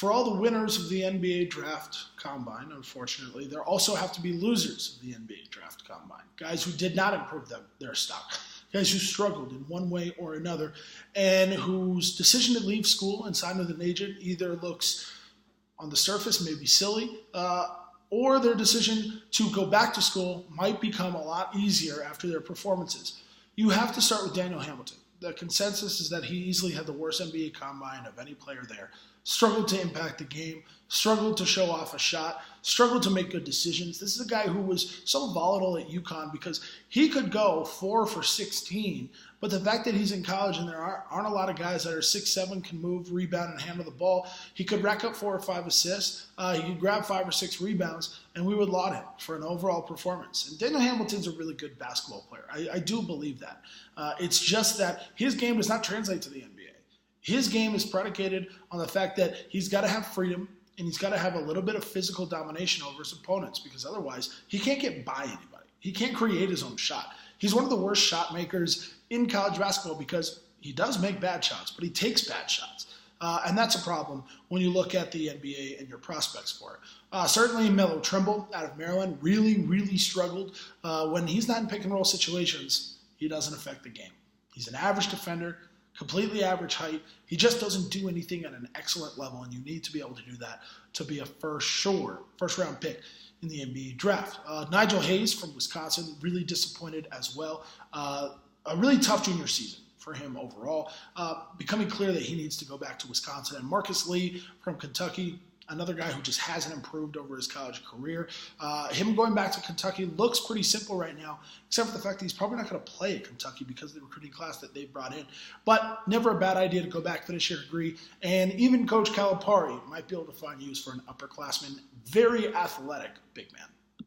for all the winners of the NBA draft combine, unfortunately, there also have to be losers of the NBA draft combine. Guys who did not improve their stock. Guys who struggled in one way or another, and whose decision to leave school and sign with an agent either looks on the surface maybe silly, or their decision to go back to school might become a lot easier after their performances. You have to start with Daniel Hamilton. The consensus is that he easily had the worst NBA combine of any player there. Struggled to impact the game, struggled to show off a shot, struggled to make good decisions. This is a guy who was so volatile at UConn because he could go 4 for 16, but the fact that he's in college and there aren't a lot of guys that are 6'7", can move, rebound, and handle the ball, he could rack up 4 or 5 assists, he could grab 5 or 6 rebounds, and we would laud him for an overall performance. And Daniel Hamilton's a really good basketball player. I do believe that. It's just that his game does not translate to the NBA. His game is predicated on the fact that he's got to have freedom and he's got to have a little bit of physical domination over his opponents, because otherwise he can't get by anybody. He can't create his own shot. He's one of the worst shot makers in college basketball because he does make bad shots, but he takes bad shots. And that's a problem when you look at the NBA and your prospects for it. Certainly Melo Trimble out of Maryland really struggled. When he's not in pick and roll situations, he doesn't affect the game. He's an average defender, completely average height. He just doesn't do anything at an excellent level, and you need to be able to do that to be a first-round pick in the NBA draft. Nigel Hayes from Wisconsin, really disappointed as well. A really tough junior season for him overall, becoming clear that he needs to go back to Wisconsin. And Marcus Lee from Kentucky, another guy who just hasn't improved over his college career. Him going back to Kentucky looks pretty simple right now, except for the fact that he's probably not going to play at Kentucky because of the recruiting class that they've brought in. But never a bad idea to go back, finish your degree, and even Coach Calipari might be able to find use for an upperclassman, very athletic big man.